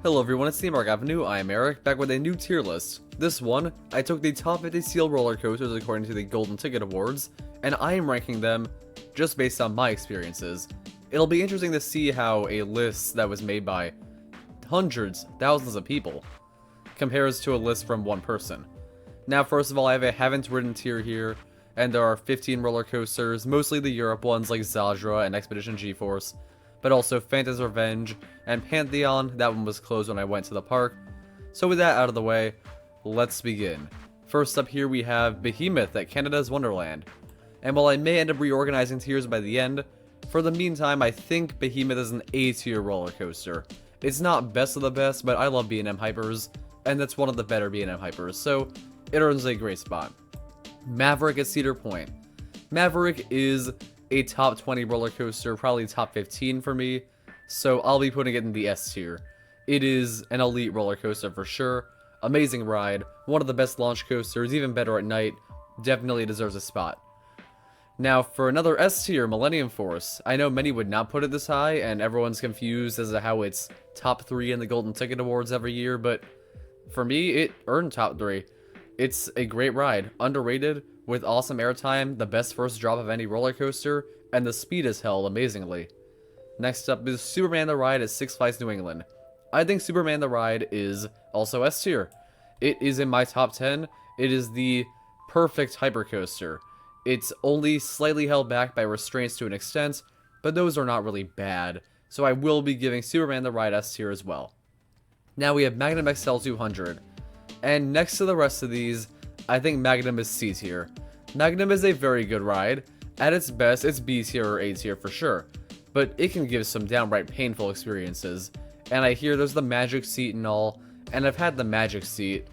Hello everyone, it's Team Arc Avenue, I am Eric, back with a new tier list. This one, I took the top 50 steel roller coasters according to the Golden Ticket Awards, and I am ranking them just based on my experiences. It'll be interesting to see how a list that was made by hundreds, thousands of people compares to a list from one person. Now, first of all, I have a haven't ridden tier here, and there are 15 roller coasters, mostly the Europe ones like Zadra and Expedition GeForce, but also Phantom's Revenge and Pantheon. That one was closed when I went to the park. So with that out of the way, let's begin. First up here we have Behemoth at Canada's Wonderland. And while I may end up reorganizing tiers by the end, for the meantime I think Behemoth is an A tier roller coaster. It's not best of the best, but I love B&M Hypers, and that's one of the better B&M Hypers, so it earns a great spot. Maverick at Cedar Point. Maverick is a top 20 roller coaster, probably top 15 for me, so I'll be putting it in the S tier. It is an elite roller coaster for sure, amazing ride, one of the best launch coasters, even better at night, definitely deserves a spot. Now for another S tier, Millennium Force. I know many would not put it this high, and everyone's confused as to how it's top 3 in the Golden Ticket Awards every year, but for me, it earned top 3. It's a great ride, underrated, with awesome airtime, the best first drop of any roller coaster, and the speed is held amazingly. Next up is Superman the Ride at Six Flags New England. I think Superman the Ride is also S tier. It is in my top 10. It is the perfect hypercoaster. It's only slightly held back by restraints to an extent, but those are not really bad, so I will be giving Superman the Ride S tier as well. Now we have Magnum XL 200, and next to the rest of these, I think Magnum is C tier. Magnum is a very good ride. At its best, it's B tier or A tier for sure, but it can give some downright painful experiences. And I hear there's the magic seat and all, and I've had the magic seat.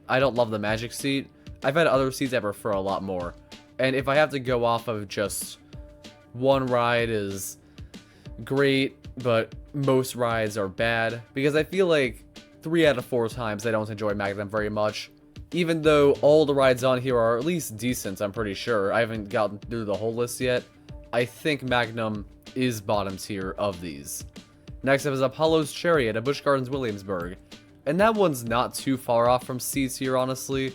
I don't love the magic seat. I've had other seats I prefer a lot more. And if I have to go off of just one ride is great, but most rides are bad, because I feel like 3 out of 4 times I don't enjoy Magnum very much. Even though all the rides on here are at least decent, I'm pretty sure. I haven't gotten through the whole list yet. I think Magnum is bottom tier of these. Next up is Apollo's Chariot at Busch Gardens Williamsburg. And that one's not too far off from C tier, honestly.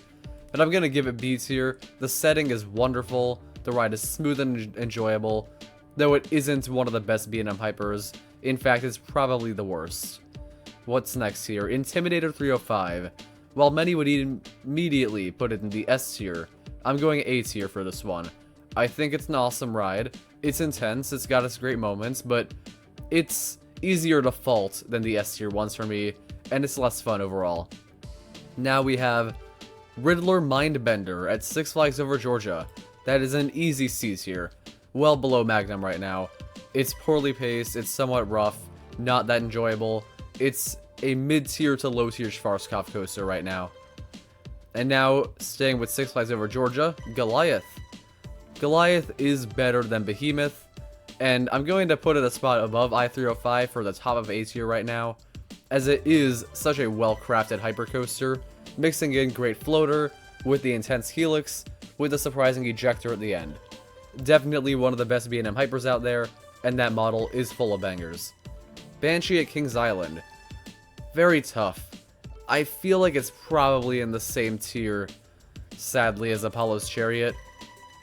But I'm going to give it B tier. The setting is wonderful. The ride is smooth and enjoyable. Though it isn't one of the best B&M Hypers. In fact, it's probably the worst. What's next here? Intimidator 305. While many would immediately put it in the S tier, I'm going A tier for this one. I think it's an awesome ride. It's intense, it's got its great moments, but it's easier to fault than the S tier ones for me, and it's less fun overall. Now we have Riddler Mindbender at Six Flags Over Georgia. That is an easy C tier, well below Magnum right now. It's poorly paced, it's somewhat rough, not that enjoyable. It's a mid-tier to low-tier Schwarzkopf coaster right now. And now, staying with Six Flags Over Georgia, Goliath. Goliath is better than Behemoth, and I'm going to put it a spot above I-305 for the top of A tier right now, as it is such a well-crafted hypercoaster, mixing in great floater with the intense helix, with a surprising ejector at the end. Definitely one of the best B&M Hypers out there, and that model is full of bangers. Banshee at Kings Island. Very tough. I feel like it's probably in the same tier, sadly, as Apollo's Chariot.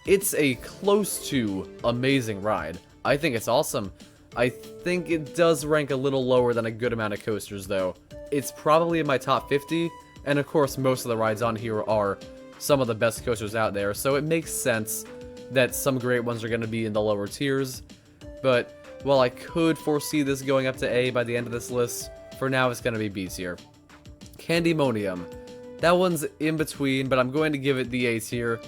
It's a close to amazing ride. I think it's awesome. I think it does rank a little lower than a good amount of coasters, though. It's probably in my top 50, and of course most of the rides on here are some of the best coasters out there, so it makes sense that some great ones are going to be in the lower tiers. But while I could foresee this going up to A by the end of this list, for now it's going to be B tier. Candymonium. That one's in between, but I'm going to give it the A tier,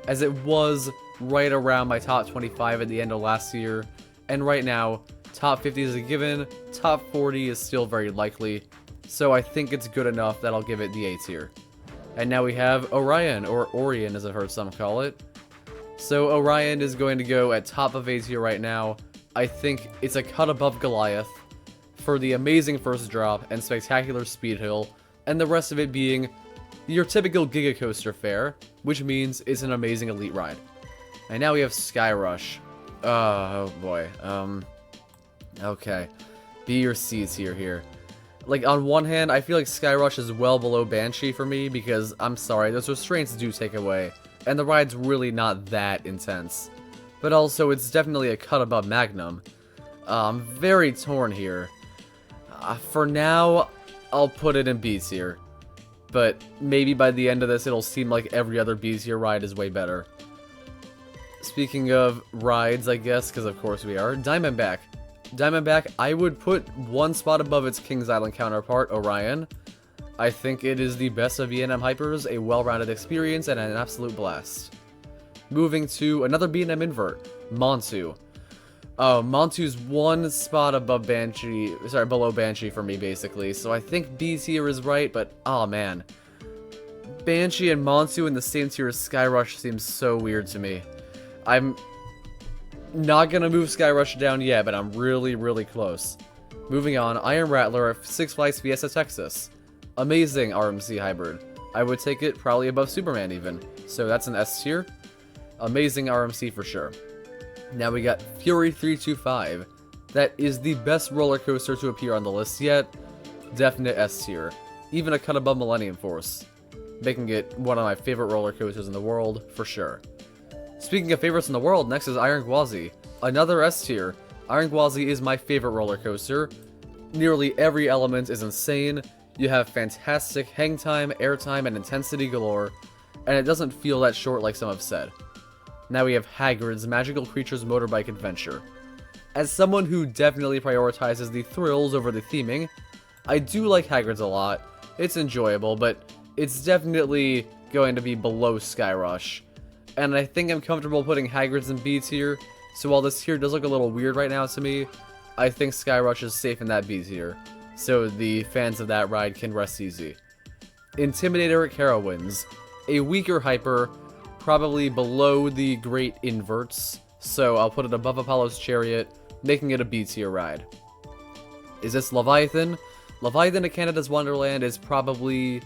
as it was right around my top 25 at the end of last year, and right now, top 50 is a given, top 40 is still very likely, so I think it's good enough that I'll give it the A tier. And now we have Orion, or Orion as I've heard some call it. So Orion is going to go at top of A tier right now. I think it's a cut above Goliath, for the amazing first drop and spectacular speed hill, and the rest of it being your typical Giga Coaster fare, which means it's an amazing elite ride. And now we have Sky Rush. Oh boy. Okay. B or C tier here. Like, on one hand, I feel like Skyrush is well below Banshee for me, because, I'm sorry, those restraints do take away, and the ride's really not that intense. But also, it's definitely a cut above Magnum. I'm very torn here. For now, I'll put it in B tier. But maybe by the end of this, it'll seem like every other B tier ride is way better. Speaking of rides, I guess, because of course we are, Diamondback. Diamondback, I would put one spot above its Kings Island counterpart, Orion. I think it is the best of B&M Hypers, a well-rounded experience, and an absolute blast. Moving to another B&M invert, Montu. Montu's one spot above Banshee, below Banshee for me, basically, so I think B tier is right, but, oh man. Banshee and Montu in the same tier as Skyrush seems so weird to me. I'm not gonna move Skyrush down yet, but I'm really close. Moving on, Iron Rattler at Six Flags Fiesta Texas. Amazing RMC hybrid. I would take it probably above Superman even, so that's an S tier. Amazing RMC for sure. Now we got Fury 325. That is the best roller coaster to appear on the list yet. Definite S tier. Even a cut above Millennium Force. Making it one of my favorite roller coasters in the world, for sure. Speaking of favorites in the world, next is Iron Gwazi. Another S tier. Iron Gwazi is my favorite roller coaster. Nearly every element is insane. You have fantastic hang time, air time, and intensity galore. And it doesn't feel that short like some have said. Now we have Hagrid's Magical Creatures Motorbike Adventure. As someone who definitely prioritizes the thrills over the theming, I do like Hagrid's a lot. It's enjoyable, but it's definitely going to be below Skyrush. And I think I'm comfortable putting Hagrid's in B tier, so while this tier does look a little weird right now to me, I think Skyrush is safe in that B tier, so the fans of that ride can rest easy. Intimidator at Carowinds. A weaker hyper, probably below the Great Inverts, so I'll put it above Apollo's Chariot, making it a B tier ride. Is this Leviathan? Leviathan at Canada's Wonderland is probably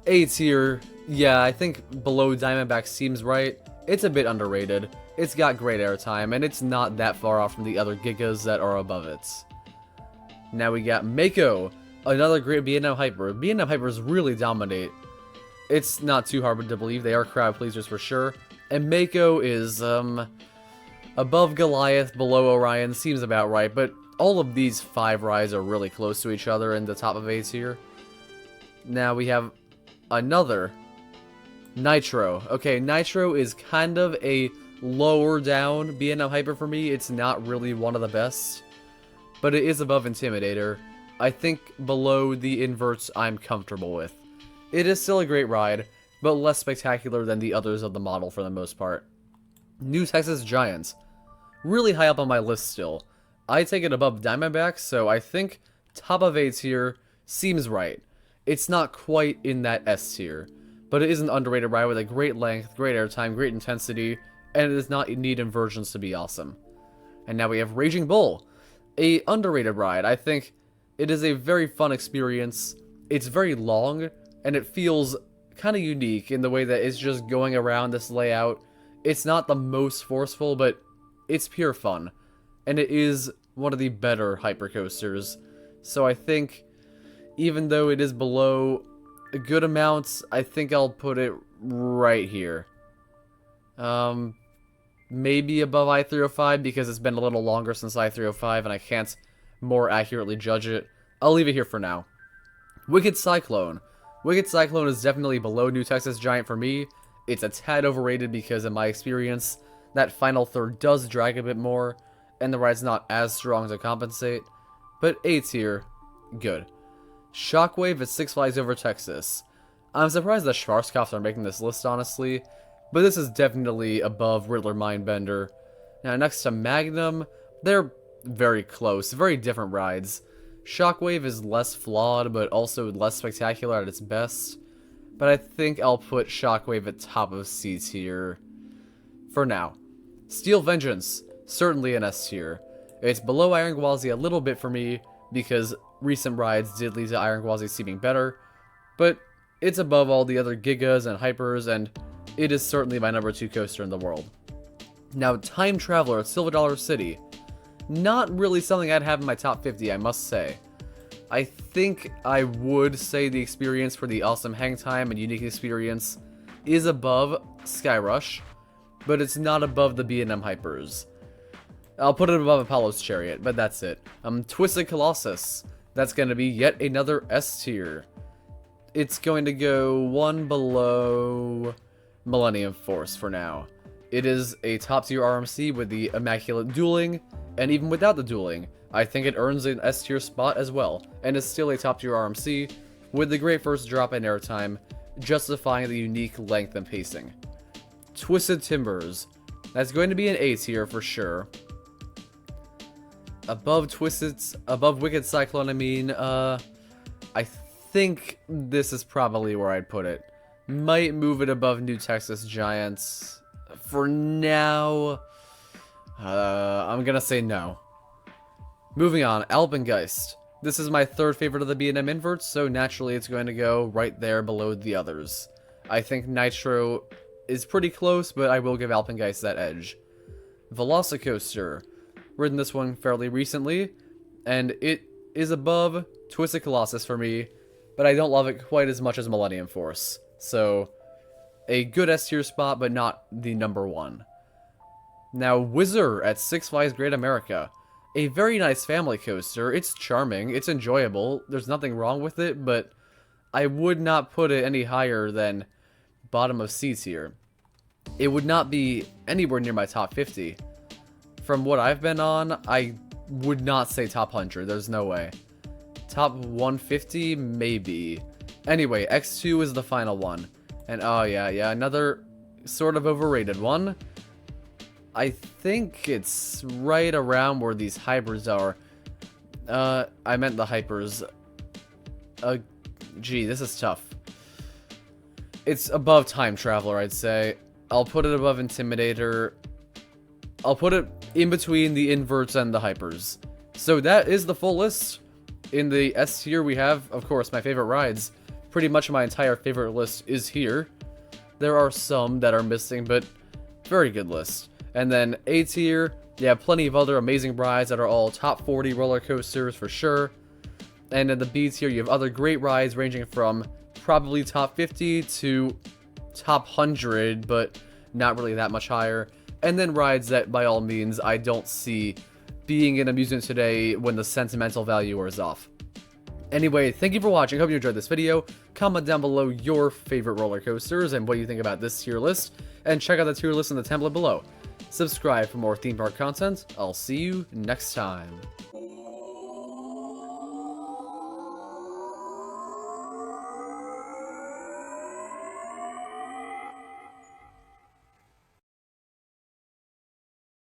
A tier. Yeah, I think below Diamondback seems right. It's a bit underrated. It's got great airtime, and it's not that far off from the other Gigas that are above it. Now we got Mako, another great B&M Hyper. B&M Hypers really dominate. It's not too hard to believe, they are crowd pleasers for sure. And Mako is, above Goliath, below Orion, seems about right, but all of these 5 rides are really close to each other in the top of A tier. Now we have another Nitro. Okay, Nitro is kind of a lower down B&M Hyper for me. It's not really one of the best, but it is above Intimidator. I think below the inverts I'm comfortable with. It is still a great ride, but less spectacular than the others of the model for the most part. New Texas Giant. Really high up on my list still. I take it above Diamondback, so I think top of A tier seems right. It's not quite in that S tier, but it is an underrated ride with a great length, great airtime, great intensity, and it does not need inversions to be awesome. And now we have Raging Bull. A underrated ride. I think it is a very fun experience. It's very long, and it feels kind of unique in the way that it's just going around this layout. It's not the most forceful, but it's pure fun. And it is one of the better hypercoasters. So I think, even though it is below a good amount, I think I'll put it right here. Maybe above I-305 because it's been a little longer since I-305 and I can't more accurately judge it. I'll leave it here for now. Wicked Cyclone. Wicked Cyclone is definitely below New Texas Giant for me. It's a tad overrated because in my experience, that final third does drag a bit more, and the ride's not as strong to compensate. But A tier, good. Shockwave at Six Flags Over Texas. I'm surprised the Schwarzkopfs are making this list, honestly, but this is definitely above Riddler Mindbender. Now, next to Magnum, they're very close, very different rides. Shockwave is less flawed, but also less spectacular at its best. But I think I'll put Shockwave at top of C tier for now. Steel Vengeance, certainly an S tier. It's below Iron Gwazi a little bit for me, because recent rides did lead to Iron Gwazi seeming better, but it's above all the other Gigas and Hypers, and it is certainly my number 2 coaster in the world. Now, Time Traveler at Silver Dollar City. Not really something I'd have in my top 50, I must say. I think I would say the experience for the awesome hang time and unique experience is above Skyrush, but it's not above the B&M Hypers. I'll put it above Apollo's Chariot, but that's it. Twisted Colossus. That's going to be yet another S tier. It's going to go one below Millennium Force for now. It is a top tier RMC with the immaculate dueling, and even without the dueling, I think it earns an S tier spot as well, and is still a top tier RMC with the great first drop and airtime, justifying the unique length and pacing. Twisted Timbers. That's going to be an A tier for sure. Above Wicked Cyclone, I mean, I think this is probably where I'd put it. Might move it above New Texas Giants. For now, I'm gonna say no. Moving on, Alpengeist. This is my third favorite of the B&M inverts, so naturally it's going to go right there below the others. I think Nitro is pretty close, but I will give Alpengeist that edge. Velocicoaster. Ridden this one fairly recently, and it is above Twisted Colossus for me, but I don't love it quite as much as Millennium Force. So, a good S tier spot, but not the number one. Now, Whizzer at Six Flags Great America. A very nice family coaster. It's charming, it's enjoyable, there's nothing wrong with it, but I would not put it any higher than bottom of C tier. It would not be anywhere near my top 50. From what I've been on, I would not say top 100. There's no way. Top 150? Maybe. Anyway, X2 is the final one. And oh yeah, another sort of overrated one. I think it's right around where these hypers are. I meant the hypers. Gee, this is tough. It's above Time Traveler, I'd say. I'll put it above Intimidator. I'll put it in between the inverts and the hypers. So that is the full list. In the S tier we have, of course, my favorite rides. Pretty much my entire favorite list is here. There are some that are missing, but very good list. And then A tier, you have plenty of other amazing rides that are all top 40 roller coasters for sure. And in the B tier, you have other great rides ranging from probably top 50 to top 100, but not really that much higher. And then rides that, by all means, I don't see being in Amusement Today when the sentimental value wears off. Anyway, thank you for watching. Hope you enjoyed this video. Comment down below your favorite roller coasters and what you think about this tier list. And check out the tier list in the template below. Subscribe for more theme park content. I'll see you next time.